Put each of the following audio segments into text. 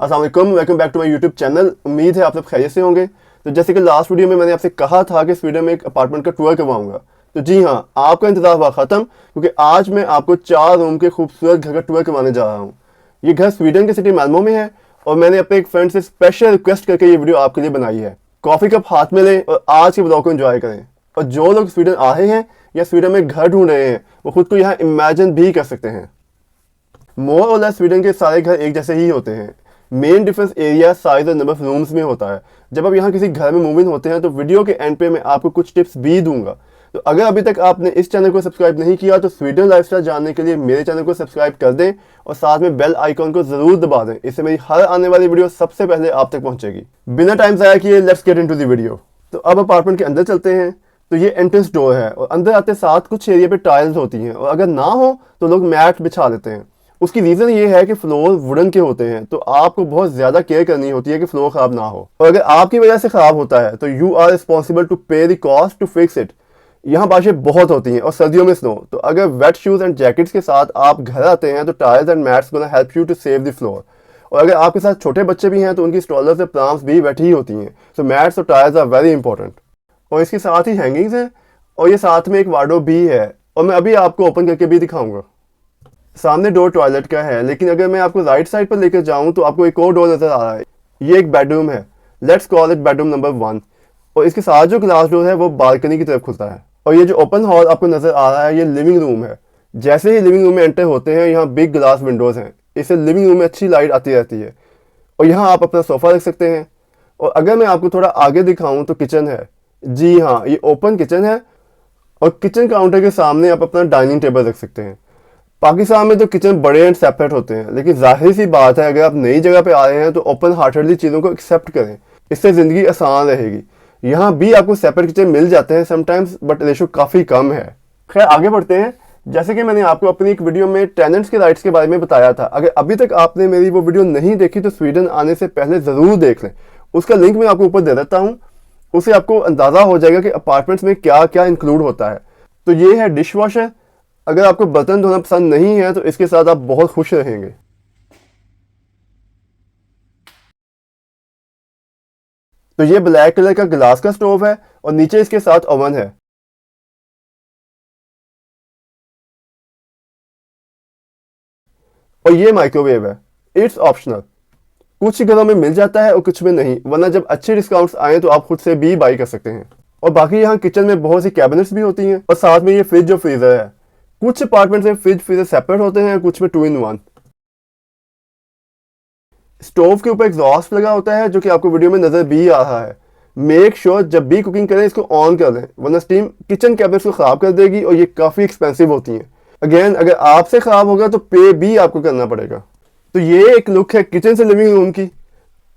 अस्सलाम वालेकुम, welcome back to my YouTube channel. उम्मीद है आप सब खैरियत से होंगे। तो जैसे कि लास्ट वीडियो में मैंने आपसे कहा था कि इस वीडियो में एक अपार्टमेंट का टूर करवाऊंगा, तो जी हाँ, आपका इंतजार हुआ ख़त्म, क्योंकि आज मैं आपको 4 रूम के खूबसूरत घर का टूर करवाने जा रहा हूँ। ये घर स्वीडन के सिटी मैल्मो में है और मैंने अपने एक फ्रेंड से स्पेशल रिक्वेस्ट करके ये वीडियो आपके लिए बनाई है। कॉफ़ी कप हाथ में लें और आज के ब्लॉग को एंजॉय करें। और जो लोग स्वीडन आए हैं या स्वीडन में घर ढूंढ रहे हैं, वो खुद को यहाँ इमेजिन भी कर सकते हैं। मोर और लेस स्वीडन के सारे घर एक जैसे ही होते हैं। मेन डिफरेंस एरिया, साइज और नंबर ऑफ रूम्स में होता है। जब आप यहाँ किसी घर में मूव इन होते हैं तो वीडियो के एंड पे मैं आपको कुछ टिप्स भी दूंगा। तो अगर अभी तक आपने इस चैनल को सब्सक्राइब नहीं किया तो स्वीडन लाइफस्टाइल जानने के लिए मेरे चैनल को सब्सक्राइब कर दें और साथ में बेल आइकॉन को जरूर दबा दें। इससे मेरी हर आने वाली वीडियो सबसे पहले आप तक पहुंचेगी। बिना टाइम ज़ाया किए let's get into the video. तो अब अपार्टमेंट के अंदर चलते हैं। तो ये एंट्रेंस डोर है और अंदर आते साथ कुछ एरिया पे टाइल्स होती हैं और अगर ना हो तो लोग मैट बिछा देते हैं। उसकी रीज़न ये है कि फ्लोर वुडन के होते हैं, तो आपको बहुत ज़्यादा केयर करनी होती है कि फ्लोर ख़राब ना हो। और अगर आपकी वजह से ख़राब होता है तो you are responsible to pay the cost to fix it. यहाँ बारिशें बहुत होती हैं और सर्दियों में स्नो, तो अगर वेट शूज़ एंड जैकेट्स के साथ आप घर आते हैं तो tyres and mats gonna help you to save the floor. और अगर आपके साथ छोटे बच्चे भी हैं तो उनकी स्टॉलर से प्लाम्स भी बैठी ही होती हैं। सो मैट्स और टायर्स आर वेरी इंपॉर्टेंट। और इसके साथ ही हैंगिंग्स हैं और ये साथ में एक वार्डरोब भी है और मैं अभी आपको ओपन करके भी दिखाऊंगा। सामने डोर टॉयलेट का है, लेकिन अगर मैं आपको राइट साइड पर लेकर जाऊं तो आपको एक और डोर नजर आ रहा है। ये एक बेडरूम है, let's call it bedroom number 1। और इसके साथ जो ग्लास डोर है वो बालकनी की तरफ खुलता है। और ये जो ओपन हॉल आपको नजर आ रहा है ये लिविंग रूम है। जैसे ही लिविंग रूम में एंटर होते हैं यहाँ बिग ग्लास विंडोज हैं, इससे लिविंग रूम में अच्छी लाइट आती रहती है। और यहाँ आप अपना सोफा रख सकते हैं। और अगर मैं आपको थोड़ा आगे दिखाऊं तो किचन है। जी हाँ, ये ओपन किचन है और किचन काउंटर के सामने आप अपना डाइनिंग टेबल रख सकते हैं। पाकिस्तान में तो किचन बड़े एंड सेपरेट होते हैं, लेकिन जाहिर सी बात है अगर आप नई जगह पे आ रहे हैं तो ओपन हार्टेडली चीज़ों को एक्सेप्ट करें, इससे ज़िंदगी आसान रहेगी। यहाँ भी आपको सेपरेट किचन मिल जाते हैं समटाइम्स, बट रेशो काफ़ी कम है। खैर आगे बढ़ते हैं। जैसे कि मैंने आपको अपनी एक वीडियो में टेनेंट्स के राइट्स के बारे में बताया था, अगर अभी तक आपने मेरी वो वीडियो नहीं देखी तो स्वीडन आने से पहले ज़रूर देख लें। उसका लिंक मैं आपको ऊपर दे देता हूँ, उससे आपको अंदाज़ा हो जाएगा कि अपार्टमेंट्स में क्या क्या इंक्लूड होता है। तो ये है डिश वॉशर। अगर आपको बर्तन धोना पसंद नहीं है तो इसके साथ आप बहुत खुश रहेंगे। तो ये ब्लैक कलर का ग्लास का स्टोव है और नीचे इसके साथ ओवन है। और ये माइक्रोवेव है, इट्स ऑप्शनल। कुछ घरों में मिल जाता है और कुछ में नहीं, वरना जब अच्छे डिस्काउंट्स आए तो आप खुद से भी बाई कर सकते हैं। और बाकी यहाँ किचन में बहुत सी कैबिनेट्स भी होती हैं और साथ में ये फ्रिज और फ्रीजर है। कुछ अपार्टमेंट्स में फ्रिज फ्रीजर सेपरेट होते हैं, कुछ में 2 in 1। स्टोव के ऊपर एग्जॉस्ट लगा होता है जो कि आपको वीडियो में नजर भी आ रहा है। मेक श्योर जब भी कुकिंग करें इसको ऑन कर लें, वरना स्टीम किचन कैबिनेट्स को ख़राब कर देगी और ये काफ़ी एक्सपेंसिव होती हैं। अगेन अगर आपसे ख़राब होगा तो पे भी आपको करना पड़ेगा। तो ये एक लुक है किचन से लिविंग रूम की।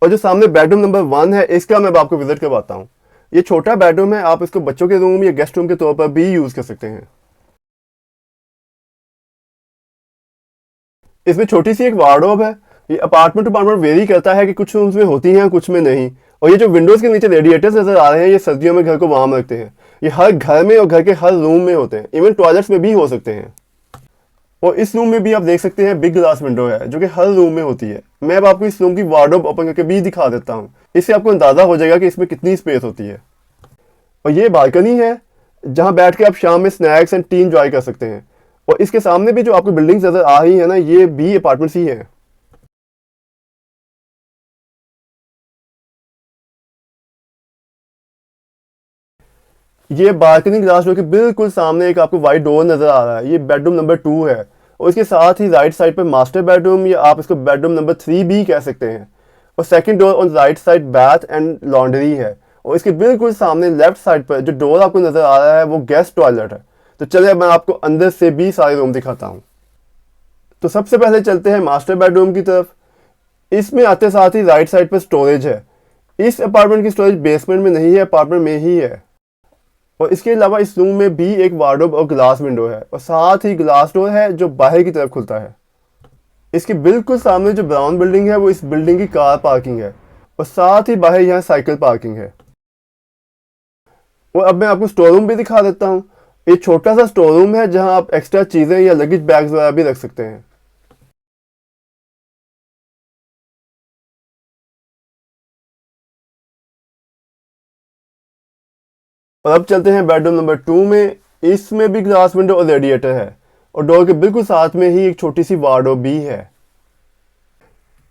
और जो सामने बेडरूम नंबर 1 है इसका मैं आपको विजिट करवाता हूँ। ये छोटा बेडरूम है, आप इसको बच्चों के रूम या गेस्ट रूम के तौर पर भी यूज़ कर सकते हैं। इसमें छोटी सी एक वार्डरोब है। ये अपार्टमेंट टू अपार्टमेंट वेरी करता है कि कुछ रूम्स में होती हैं कुछ में नहीं। और ये जो विंडोज़ के नीचे रेडिएटर्स नजर आ रहे हैं ये सर्दियों में घर को वार्म रखते हैं। ये हर घर में और घर के हर रूम में होते हैं, इवन टॉयलेट्स में भी हो सकते हैं। और इस रूम में भी आप देख सकते हैं बिग ग्लास विंडो है जो कि हर रूम में होती है। मैं अब आपको इस रूम की वार्डरोब ओपन करके भी दिखा देता हूँ, इससे आपको अंदाजा हो जाएगा कि इसमें कितनी स्पेस होती है। और ये बालकनी है जहाँ बैठ के आप शाम में स्नैक्स एंड टी इंजॉय कर सकते हैं। और इसके सामने भी जो आपको बिल्डिंग्स नजर आ रही है ना, ये भी अपार्टमेंट्स ही हैं। ये बालकनी ग्लास डोर के बिल्कुल सामने एक आपको वाइट डोर नजर आ रहा है, ये बेडरूम नंबर 2 है। और इसके साथ ही राइट साइड पर मास्टर बेडरूम या आप इसको बेडरूम नंबर 3 भी कह सकते हैं। और second door on right side bath and laundry है। और इसके बिल्कुल सामने लेफ्ट साइड पर जो डोर आपको नजर आ रहा है वो गेस्ट टॉयलेट है। तो चलिए मैं आपको अंदर से भी सारे रूम दिखाता हूँ। तो सबसे पहले चलते हैं मास्टर बेडरूम की तरफ। इसमें आते साथ ही राइट साइड पर स्टोरेज है। इस अपार्टमेंट की स्टोरेज बेसमेंट में नहीं है, अपार्टमेंट में ही है। और इसके अलावा इस रूम में भी एक वार्डरोब और ग्लास विंडो है और साथ ही ग्लास डोर है जो बाहर की तरफ खुलता है। इसके बिल्कुल सामने जो ब्राउन बिल्डिंग है वो इस बिल्डिंग की कार पार्किंग है और साथ ही बाहर यहाँ साइकिल पार्किंग है। और अब मैं आपको स्टोर रूम भी दिखा देता हूँ। ये छोटा सा स्टोर रूम है जहाँ आप एक्स्ट्रा चीज़ें या लगेज बैग्स वगैरह भी रख सकते हैं। और अब चलते हैं बेडरूम नंबर 2 में। इसमें भी ग्लास विंडो और रेडिएटर है और डोर के बिल्कुल साथ में ही एक छोटी सी वार्डरोब भी है।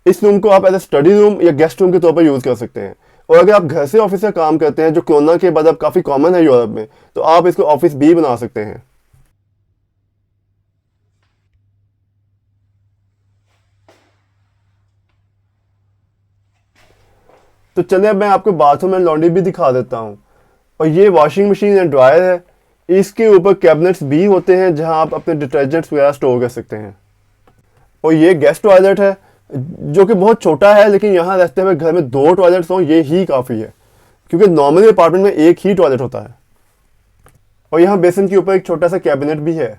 इस रूम को आप एज ए स्टडी रूम या गेस्ट रूम के तौर पर यूज कर सकते हैं। और अगर आप घर से ऑफिस का काम करते हैं, जो कोरोना के बाद अब काफी कॉमन है यूरोप में, तो आप इसको ऑफिस भी बना सकते हैं। तो चलिए अब मैं आपको बाथरूम एंड लॉन्ड्री भी दिखा देता हूँ। और ये वॉशिंग मशीन एंड ड्रायर है। इसके ऊपर कैबिनेट्स भी होते हैं जहां आप अपने डिटर्जेंट्स वगैरह स्टोर कर सकते हैं। और ये गेस्ट टॉयलेट है जो कि बहुत छोटा है, लेकिन यहाँ रहते हुए घर में 2 टॉयलेट्स हों ये ही काफ़ी है, क्योंकि नॉर्मली अपार्टमेंट में एक ही टॉयलेट होता है। और यहाँ बेसिन के ऊपर एक छोटा सा कैबिनेट भी है।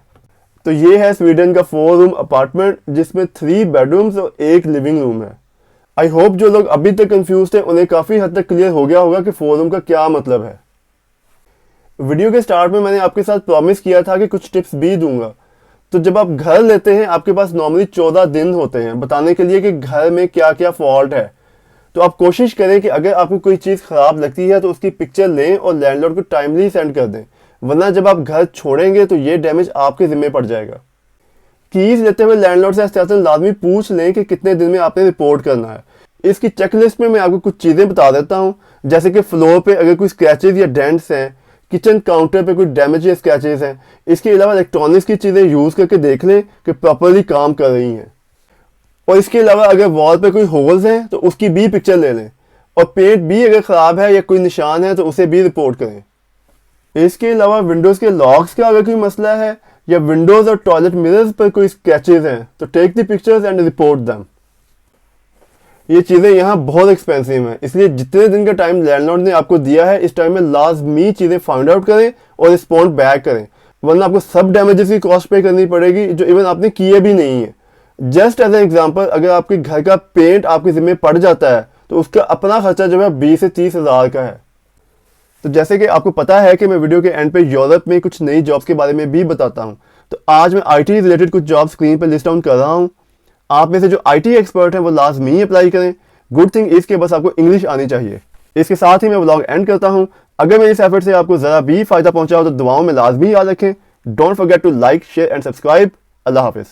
तो ये है स्वीडन का 4 रूम अपार्टमेंट जिसमें 3 बेडरूम्स और 1 लिविंग रूम है। आई होप जो लोग अभी तक कंफ्यूज थे उन्हें काफ़ी हद तक क्लियर हो गया होगा कि 4 रूम का क्या मतलब है। वीडियो के स्टार्ट में मैंने आपके साथ प्रॉमिस किया था कि कुछ टिप्स भी दूंगा। तो जब आप घर लेते हैं आपके पास नॉर्मली 14 दिन होते हैं बताने के लिए कि घर में क्या क्या फॉल्ट है। तो आप कोशिश करें कि अगर आपको कोई चीज़ ख़राब लगती है तो उसकी पिक्चर लें और लैंडलॉर्ड को टाइमली सेंड कर दें, वरना जब आप घर छोड़ेंगे तो ये डैमेज आपके ज़िम्मे पड़ जाएगा। कीज़ लेते हुए लैंडलॉर्ड से एहतियातन लाजमी पूछ लें कि कितने दिन में आपने रिपोर्ट करना है। इसकी चेकलिस्ट में मैं आपको कुछ चीज़ें बता देता हूँ, जैसे कि फ्लोर पे अगर कोई स्क्रैचेज या डेंट्स हैं, किचन काउंटर पे कोई डैमेज या स्क्रैचेस हैं। इसके अलावा इलेक्ट्रॉनिक्स की चीज़ें यूज़ करके देख लें कि प्रॉपरली काम कर रही हैं। और इसके अलावा अगर वॉल पे कोई होल्स हैं तो उसकी भी पिक्चर ले लें। और पेंट भी अगर ख़राब है या कोई निशान है तो उसे भी रिपोर्ट करें। इसके अलावा विंडोज़ के लॉक्स का अगर कोई मसला है या विंडोज़ और टॉयलेट मिरर्स पर कोई स्क्रैचेस हैं तो take the pictures and report them. ये चीज़ें यहाँ बहुत एक्सपेंसिव हैं, इसलिए जितने दिन का टाइम लैंडलॉर्ड ने आपको दिया है इस टाइम में लाजमी चीज़ें फाइंड आउट करें और रिस्पॉन्ड बैक करें, वरना आपको सब डैमेजेस की कॉस्ट पे करनी पड़ेगी जो इवन आपने किए भी नहीं है। जस्ट एज एन एग्जाम्पल, अगर आपके घर का पेंट आपके जिम्मे पड़ जाता है तो उसका अपना खर्चा जो है 20 से 30 हज़ार का है। तो जैसे कि आपको पता है कि मैं वीडियो के एंड पे यूरोप में कुछ नई जॉब्स के बारे में भी बताता हूँ, तो आज मैं IT रिलेटेड कुछ जॉब स्क्रीन पर लिस्ट डाउन कर रहा हूँ। आप में से जो IT एक्सपर्ट हैं वो लाजमी अप्लाई करें। गुड थिंग इसके बस आपको इंग्लिश आनी चाहिए। इसके साथ ही मैं व्लॉग एंड करता हूं। अगर मेरे इस एफर्ट से आपको ज़रा भी फायदा पहुंचा हो तो दुआओं में लाजमी याद रखें। Don't forget to like, share and subscribe. Allah हाफिज़।